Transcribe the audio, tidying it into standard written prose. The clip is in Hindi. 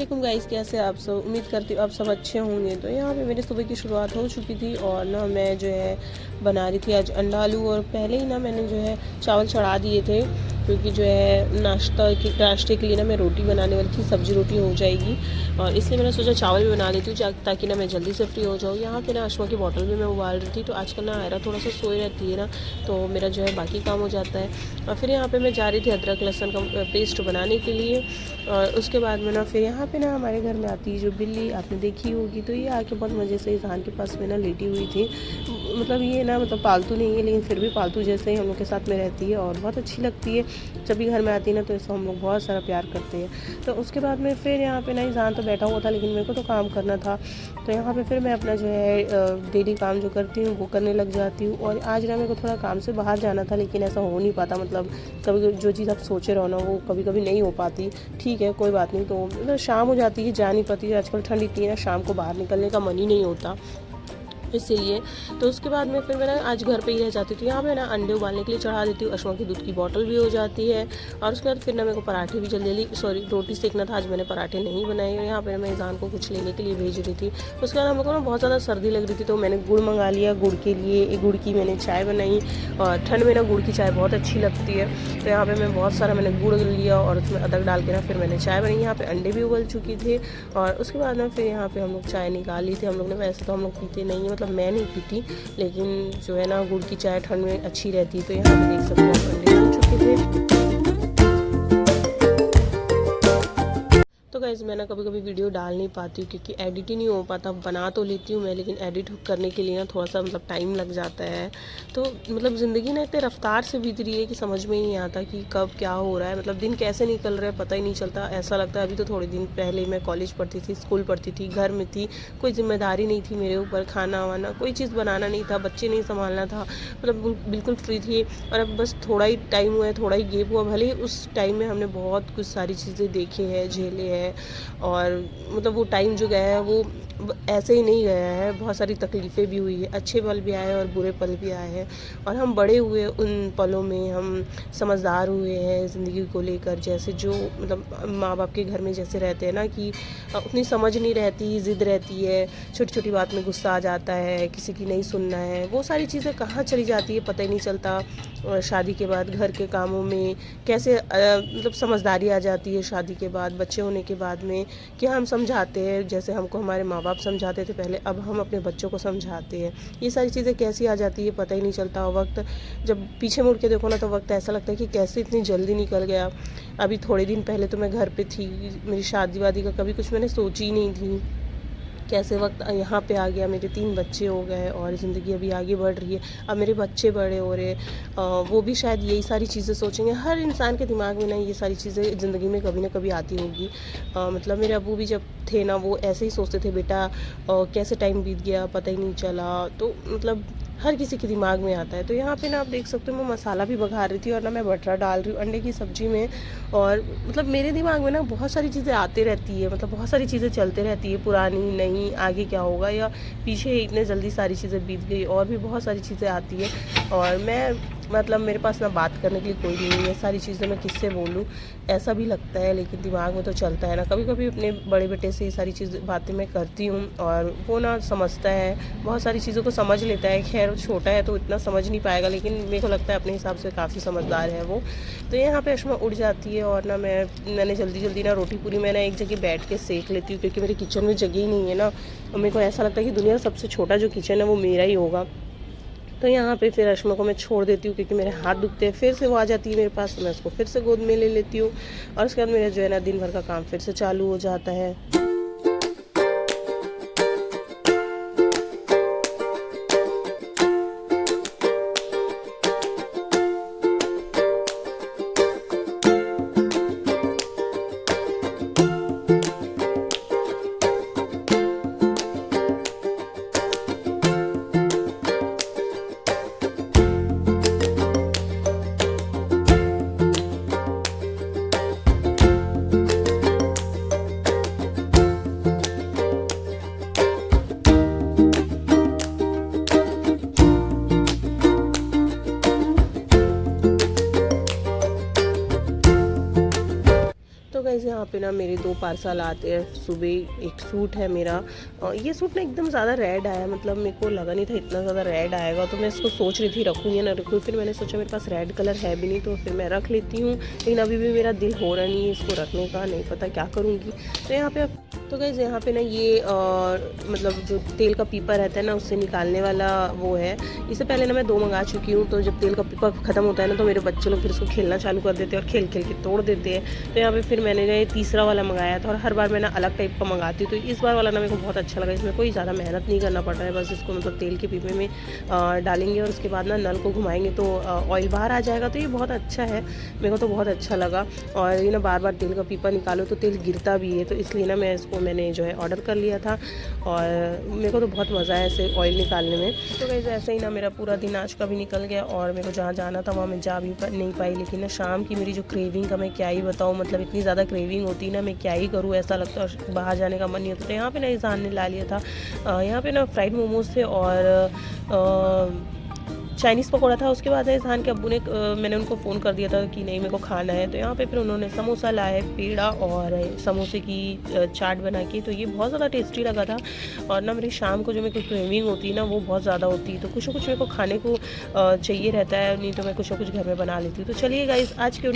वालेकुम गाइस, कैसे आप सब। उम्मीद करती हूँ आप सब अच्छे होंगे। तो यहाँ पे मेरे सुबह की शुरुआत हो चुकी थी और ना मैं जो है बना रही थी आज अंडा आलू। और पहले ही ना मैंने जो है चावल चढ़ा दिए थे, क्योंकि जो है नाश्ते के लिए ना मैं रोटी बनाने वाली थी, सब्जी रोटी हो जाएगी। और इसलिए मैंने सोचा चावल भी बना लेती हूँ ताकि ना मैं जल्दी से फ्री हो जाऊँ। यहाँ पे ना अशमा की बॉटल भी मैं उबाल रही थी। तो आजकल ना आयरा थोड़ा सा सोई रहती है ना, तो मेरा जो है बाकी काम हो जाता है। और फिर यहाँ पे मैं जा रही थी अदरक लहसुन का पेस्ट बनाने के लिए। और उसके बाद में ना फिर यहाँ पे ना हमारे घर में आती है जो बिल्ली, आपने देखी होगी। तो ये आके बहुत मज़े से इज़हान के पास में ना लेटी हुई थी। मतलब ये ना मतलब पालतू नहीं है, लेकिन फिर भी पालतू जैसे ही हम लोग के साथ में रहती है और बहुत अच्छी लगती है। जब भी घर में आती है ना तो इसको हम लोग बहुत सारा प्यार करते हैं। तो उसके बाद में फिर यहाँ पे ना इज़हान तो बैठा हुआ था, लेकिन मेरे को तो काम करना था। तो यहाँ पे फिर मैं अपना जो है डेली काम जो करती हूँ वो करने लग जाती हूँ। और आज ना मेरे को थोड़ा काम से बाहर जाना था, लेकिन ऐसा हो नहीं पाता। मतलब कभी जो चीज़ आप सोचे रहो ना वो कभी कभी नहीं हो पाती। ठीक है, कोई बात नहीं। तो मतलब शाम हो जाती है, जा नहीं पाती। आजकल ठंड इतनी है ना, शाम को बाहर निकलने का मन ही नहीं होता, इसीलिए। तो उसके बाद में फिर मैं ना आज घर पे ही रह जाती थी। यहाँ पे ना अंडे उबालने के लिए चढ़ा देती हूँ, अशमा की दूध की बोतल भी हो जाती है। और उसके बाद फिर ना मेरे को पराठे भी रोटी सेकना था। आज मैंने पराठे नहीं बनाए। यहाँ पे मैं इज़हान को कुछ लेने के लिए भेज रही थी। उसके बाद हम लोग को ना बहुत ज़्यादा सर्दी लग रही थी, तो मैंने गुड़ मंगा लिया। गुड़ के लिए एक गुड़ की मैंने चाय बनाई, और ठंड में ना गुड़ की चाय बहुत अच्छी लगती है। तो यहाँ पर मैं बहुत सारा मैंने गुड़ लिया और उसमें अदरक डाल के ना फिर मैंने चाय बनाई। यहाँ पर अंडे भी उबल चुकी थे। और उसके बाद ना फिर यहाँ पर हम लोग चाय निकाल ली थी। हम लोग ने, वैसे तो हम लोग पीते नहीं है, मतलब मैं नहीं पीती, लेकिन जो है ना गुड़ की चाय ठंड में अच्छी रहती है। तो यहाँ पे देख सकते हो अंडे हो चुके थे। तो गाइज़ मैं ना कभी कभी वीडियो डाल नहीं पाती हूँ, क्योंकि एडिट ही नहीं हो पाता। बना तो लेती हूँ मैं, लेकिन एडिट करने के लिए ना थोड़ा सा मतलब टाइम लग जाता है। तो मतलब ज़िंदगी ना इतने रफ्तार से बीत रही है कि समझ में ही नहीं आता कि कब क्या हो रहा है। मतलब दिन कैसे निकल रहा है पता ही नहीं चलता। ऐसा लगता है अभी तो थोड़े दिन पहले मैं कॉलेज पढ़ती थी, स्कूल पढ़ती थी, घर में थी, कोई जिम्मेदारी नहीं थी मेरे ऊपर, खाना वाना कोई चीज़ बनाना नहीं था, बच्चे नहीं संभालना था, मतलब बिल्कुल फ्री थी। और अब बस थोड़ा ही टाइम हुआ है, थोड़ा ही गेप हुआ, भले ही उस टाइम में हमने बहुत कुछ सारी चीज़ें देखी है, झेले हैं। और मतलब वो टाइम जो गया है वो ऐसे ही नहीं गया है, बहुत सारी तकलीफ़ें भी हुई है, अच्छे पल भी आए और बुरे पल भी आए हैं। और हम बड़े हुए उन पलों में, हम समझदार हुए हैं ज़िंदगी को लेकर। जैसे जो मतलब माँ बाप के घर में जैसे रहते हैं ना, कि उतनी समझ नहीं रहती, ज़िद रहती है, छोटी छोटी बात में गुस्सा आ जाता है, किसी की नहीं सुनना है, वो सारी चीज़ें कहाँ चली जाती है पता ही नहीं चलता। और शादी के बाद घर के कामों में कैसे मतलब समझदारी आ जाती है शादी के बाद, बच्चे होने के बाद में क्या हम समझाते हैं, जैसे हमको हमारे माँ बाप समझाते थे पहले, अब हम अपने बच्चों को समझाते हैं। ये सारी चीज़ें कैसी आ जाती है पता ही नहीं चलता। वक्त जब पीछे मुड़ के देखो ना, तो वक्त ऐसा लगता है कि कैसे इतनी जल्दी निकल गया। अभी थोड़े दिन पहले तो मैं घर पे थी, मेरी शादी वादी का कभी कुछ मैंने सोची ही नहीं थी। कैसे वक्त यहाँ पे आ गया, मेरे 3 बच्चे हो गए और ज़िंदगी अभी आगे बढ़ रही है। अब मेरे बच्चे बड़े हो रहे, वो भी शायद यही सारी चीज़ें सोचेंगे। हर इंसान के दिमाग में ना ये सारी चीज़ें ज़िंदगी में कभी ना कभी आती होगी। मतलब मेरे अब्बू भी जब थे ना, वो ऐसे ही सोचते थे, बेटा कैसे टाइम बीत गया पता ही नहीं चला। तो मतलब हर किसी के दिमाग में आता है। तो यहाँ पे ना आप देख सकते हो मैं मसाला भी बघार रही थी और ना मैं बटरा डाल रही हूँ अंडे की सब्ज़ी में। और मतलब मेरे दिमाग में ना बहुत सारी चीज़ें आती रहती है, मतलब बहुत सारी चीज़ें चलते रहती है, पुरानी नई, आगे क्या होगा या पीछे इतने जल्दी सारी चीज़ें बीत गई, और भी बहुत सारी चीज़ें आती है। और मैं मतलब मेरे पास ना बात करने के लिए कोई नहीं है, सारी चीज़ें मैं किससे बोलूँ, ऐसा भी लगता है। लेकिन दिमाग में तो चलता है ना, कभी कभी अपने बड़े बेटे से ये सारी चीज़ें बातें मैं करती हूँ और वो ना समझता है, बहुत सारी चीज़ों को समझ लेता है। खैर छोटा है तो इतना समझ नहीं पाएगा, लेकिन मेरे को लगता है अपने हिसाब से काफ़ी समझदार है वो। तो यहाँ पे अशमा उठ जाती है और ना मैंने जल्दी जल्दी ना रोटी पूरी मैं ना एक जगह बैठ के सेक लेती हूँ, क्योंकि मेरे किचन में जगह ही नहीं है ना। और मेरे को ऐसा लगता है कि दुनिया का सबसे छोटा जो किचन है वो मेरा ही होगा। तो यहाँ पे फिर अशमा को मैं छोड़ देती हूँ, क्योंकि मेरे हाथ दुखते हैं। फिर से वो आ जाती है मेरे पास, तो मैं उसको फिर से गोद में ले लेती हूँ। और उसके बाद मेरा जो है ना दिन भर का काम फिर से चालू हो जाता है। ना मेरे 2 पार्सल आते हैं सुबह। एक सूट है मेरा, ये सूट ना एकदम ज़्यादा रेड आया, मतलब मेरे को लगा नहीं था इतना ज़्यादा रेड आएगा, तो मैं इसको सोच रही थी रखूँ या ना रखूँ। फिर मैंने सोचा मेरे पास रेड कलर है भी नहीं, तो फिर मैं रख लेती हूँ। लेकिन अभी भी मेरा दिल हो रहा नहीं है इसको रखने का, नहीं पता क्या करूँगी। तो यहाँ पे यहाँ पे ना ये मतलब जो तेल का पीपा रहता है ना उससे निकालने वाला वो है। इससे पहले ना मैं 2 मंगा चुकी हूँ, तो जब तेल का पीपा ख़त्म होता है ना तो मेरे बच्चे लोग फिर इसको खेलना चालू कर देते हैं और खेल खेल के तोड़ देते हैं। तो यहाँ पे फिर मैंने ना ये तीसरा वाला मंगाया था, और हर बार मैं ना अलग टाइप का मंगाती हूँ। तो इस बार वाला ना मेरे को बहुत अच्छा लगा, इसमें कोई ज़्यादा मेहनत नहीं करना पड़ रहा है, बस इसको मतलब तेल के पीपे में डालेंगे और उसके बाद ना नल को घुमाएंगे तो ऑयल बाहर आ जाएगा। तो ये बहुत अच्छा है, मेरे को तो बहुत अच्छा लगा। और ये ना बार बार तेल का पीपा निकालो तो तेल गिरता भी है, तो इसलिए ना मैंने जो है ऑर्डर कर लिया था, और मेरे को तो बहुत मज़ा है ऐसे ऑयल निकालने में। तो गाइस ऐसे ही ना मेरा पूरा दिन आज का भी निकल गया, और मेरे को जहाँ जाना था वहाँ मैं जा भी नहीं पाई। लेकिन ना शाम की मेरी जो क्रेविंग का मैं क्या ही बताऊँ, मतलब इतनी ज़्यादा क्रेविंग होती है ना, मैं क्या ही करूँ, ऐसा लगता है बाहर जाने का मन नहीं होता। तो यहाँ पे ना ईज़ान ने ला लिया था, यहाँ पे ना फ्राइड मोमोज थे और चाइनीज़ पकौड़ा था। उसके बाद ईज़ान के अब्बू ने मैंने उनको फ़ोन कर दिया था कि नहीं मेरे को खाना है, तो यहाँ पे फिर उन्होंने समोसा लाए, पेड़ा और समोसे की चाट बना के। तो ये बहुत ज़्यादा टेस्टी लगा था। और ना मेरी शाम को जो मेरे को क्रेविंग होती है ना वो बहुत ज़्यादा होती है, तो कुछ ना कुछ मेरे को खाने को चाहिए रहता है, नहीं तो मैं कुछ ना कुछ घर में बना लेती हूँ। तो चलिए गाइस आज के